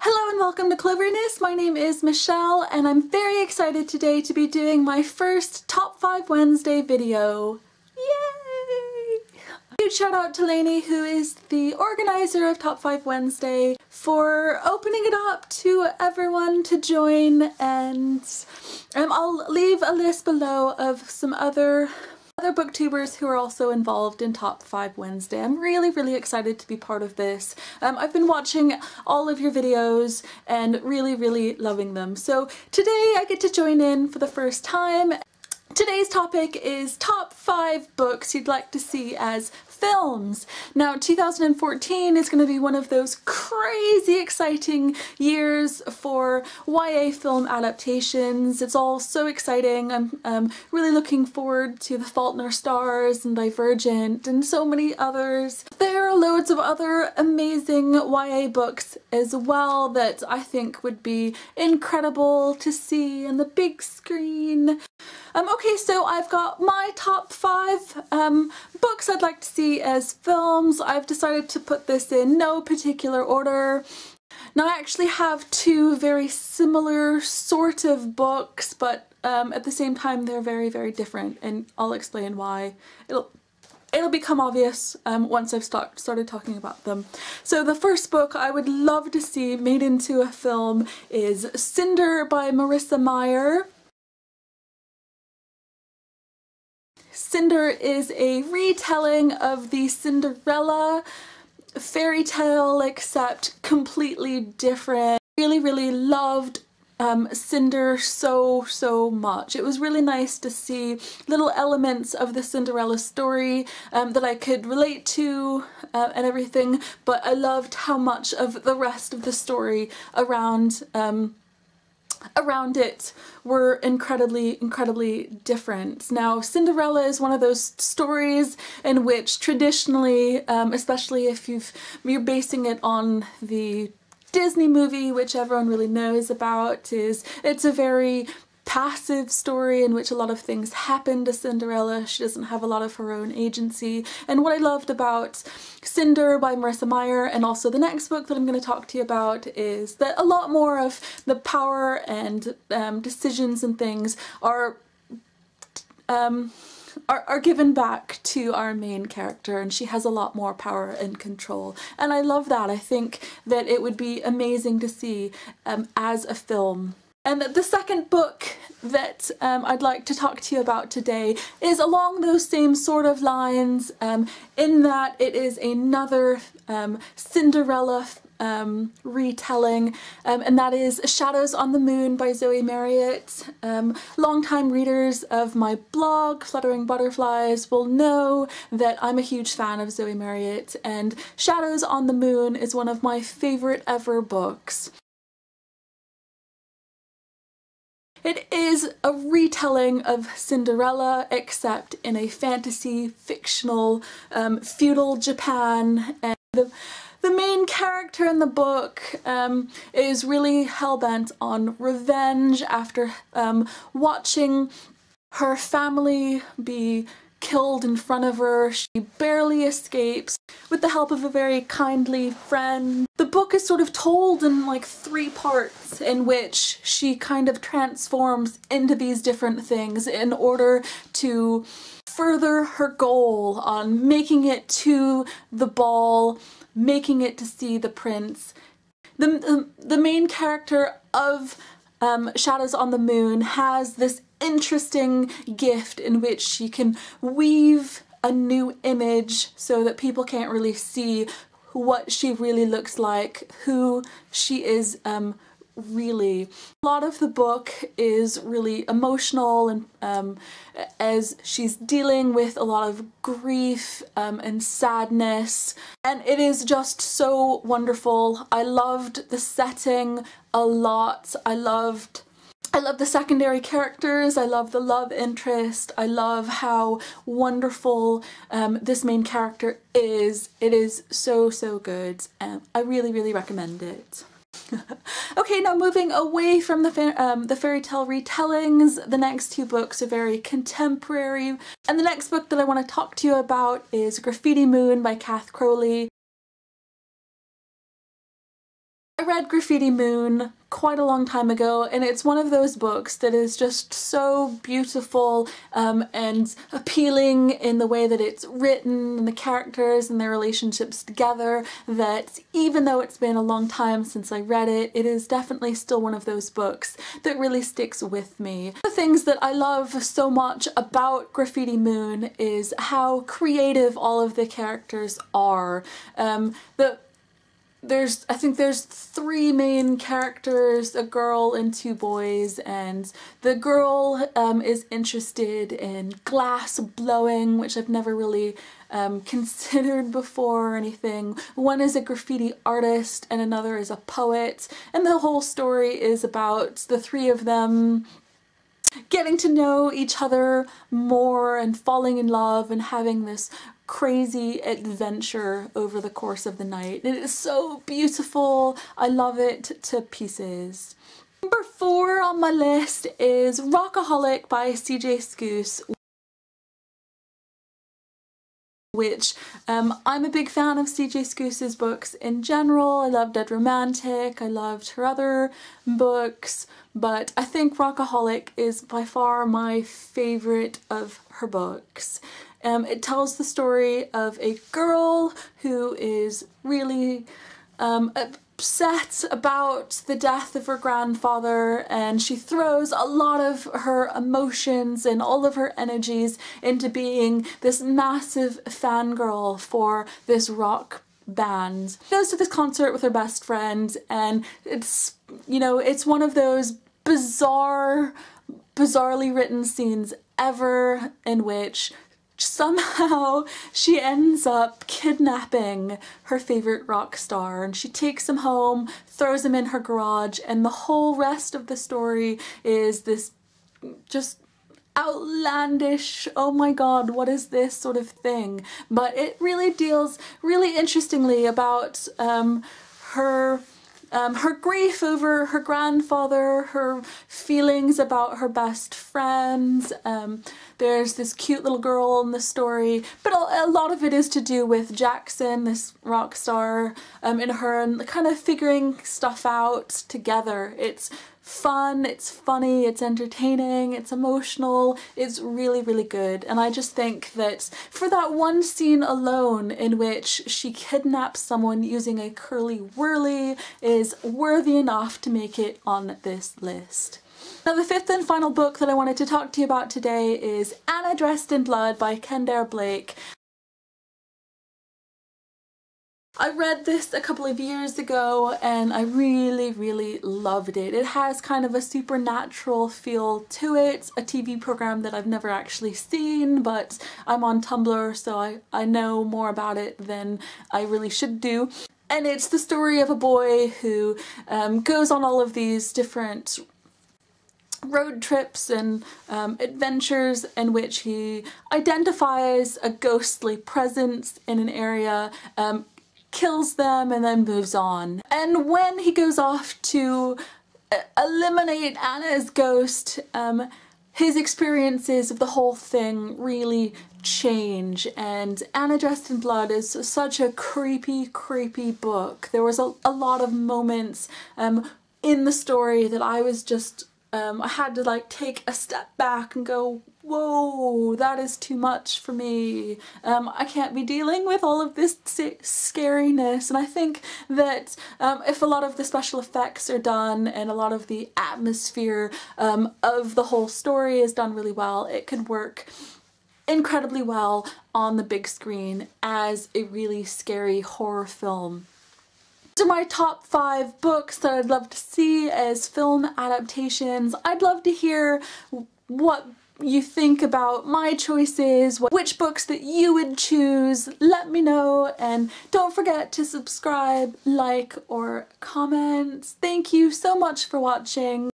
Hello and welcome to Cloverness. My name is Michelle and I'm very excited today to be doing my first Top 5 Wednesday video. Yay! Huge shout out to Lainey, who is the organizer of Top 5 Wednesday, for opening it up to everyone to join, and I'll leave a list below of some other booktubers who are also involved in Top 5 Wednesday. I'm really excited to be part of this. I've been watching all of your videos and really loving them. So today I get to join in for the first time. Today's topic is top 5 books you'd like to see as films. Now 2014 is going to be one of those crazy exciting years for YA film adaptations. It's all so exciting. I'm really looking forward to The Fault in Our Stars and Divergent and so many others. There are loads of other amazing YA books as well that I think would be incredible to see on the big screen. Okay, so I've got my top 5 books I'd like to see as films. I've decided to put this in no particular order. Now I actually have 2 very similar sort of books, but at the same time they're very different, and I'll explain why. It'll become obvious once I've started talking about them. So the first book I would love to see made into a film is Cinder by Marissa Meyer. Cinder is a retelling of the Cinderella fairy tale, except completely different. Really loved Cinder so much. It was really nice to see little elements of the Cinderella story that I could relate to and everything, but I loved how much of the rest of the story around it were incredibly different. Now Cinderella is one of those stories in which traditionally, especially if you're basing it on the Disney movie, which everyone really knows about, it's a very passive story in which a lot of things happen to Cinderella. She doesn't have a lot of her own agency. And what I loved about Cinder by Marissa Meyer, and also the next book that I'm going to talk to you about, is that a lot more of the power and decisions and things are given back to our main character, and she has a lot more power and control. And I love that. I think that it would be amazing to see as a film. And the second book that I'd like to talk to you about today is along those same sort of lines, in that it is another Cinderella retelling, and that is Shadows on the Moon by Zoe Marriott. Longtime readers of my blog, Fluttering Butterflies, will know that I'm a huge fan of Zoe Marriott, and Shadows on the Moon is one of my favorite ever books. It is a retelling of Cinderella, except in a fantasy, fictional, feudal Japan, and the main character in the book is really hell-bent on revenge after watching her family be killed in front of her. She barely escapes with the help of a very kindly friend. The book is sort of told in like 3 parts, in which she kind of transforms into these different things in order to further her goal on making it to the ball, making it to see the prince. The main character of Shadows on the Moon has this interesting gift in which she can weave a new image so that people can't really see what she really looks like, who she is really. A lot of the book is really emotional, and as she's dealing with a lot of grief and sadness, and it is just so wonderful. I loved the setting a lot. I love the secondary characters, I love the love interest, I love how wonderful this main character is. It is so good, and I really recommend it. Okay, now moving away from the fairy tale retellings, the next 2 books are very contemporary, and the next book that I want to talk to you about is Graffiti Moon by Kath Crowley. I read Graffiti Moon quite a long time ago, and it's one of those books that is just so beautiful and appealing in the way that it's written and the characters and their relationships together, that even though it's been a long time since I read it, it is definitely still one of those books that really sticks with me. The things that I love so much about Graffiti Moon is how creative all of the characters are. I think there's three main characters, a girl and two boys, and the girl is interested in glass blowing, which I've never really considered before or anything. One is a graffiti artist and another is a poet, and the whole story is about the three of them getting to know each other more and falling in love and having this crazy adventure over the course of the night. It is so beautiful. I love it to pieces. Number 4 on my list is Rockaholic by C.J. Scoose, which I'm a big fan of C.J. Scoose's books in general. I love Dead Romantic, I loved her other books, but I think Rockaholic is by far my favourite of her books. It tells the story of a girl who is really upset about the death of her grandfather, and she throws a lot of her emotions and all of her energies into being this massive fangirl for this rock band. She goes to this concert with her best friend, and it's, you know, it's one of those bizarrely written scenes ever in which somehow she ends up kidnapping her favorite rock star, and she takes him home, throws him in her garage, and the whole rest of the story is this just outlandish, oh my god, what is this sort of thing. But it really deals really interestingly about her grief over her grandfather, her feelings about her best friends. There's this cute little girl in the story, but a lot of it is to do with Jackson, this rock star, and her, and kind of figuring stuff out together. It's fun, it's funny, it's entertaining, it's emotional, it's really, really good. And I just think that for that one scene alone in which she kidnaps someone using a curly whirly is worthy enough to make it on this list. Now, the 5th and final book that I wanted to talk to you about today is Anna Dressed in Blood by Cinder Blake. I read this a couple of years ago and I really, really loved it. It has kind of a supernatural feel to it, a TV program that I've never actually seen, but I'm on Tumblr, so I know more about it than I really should do. And it's the story of a boy who goes on all of these different road trips and adventures in which he identifies a ghostly presence in an area, kills them, and then moves on. And when he goes off to eliminate Anna's ghost, his experiences of the whole thing really change, and Anna Dressed in Blood is such a creepy, creepy book. There was a lot of moments in the story that I was just I had to like take a step back and go, whoa, that is too much for me. I can't be dealing with all of this scariness. And I think that if a lot of the special effects are done and a lot of the atmosphere of the whole story is done really well, it could work incredibly well on the big screen as a really scary horror film. To my top 5 books that I'd love to see as film adaptations. I'd love to hear what you think about my choices, which books that you would choose. Let me know, and don't forget to subscribe, like, or comment. Thank you so much for watching.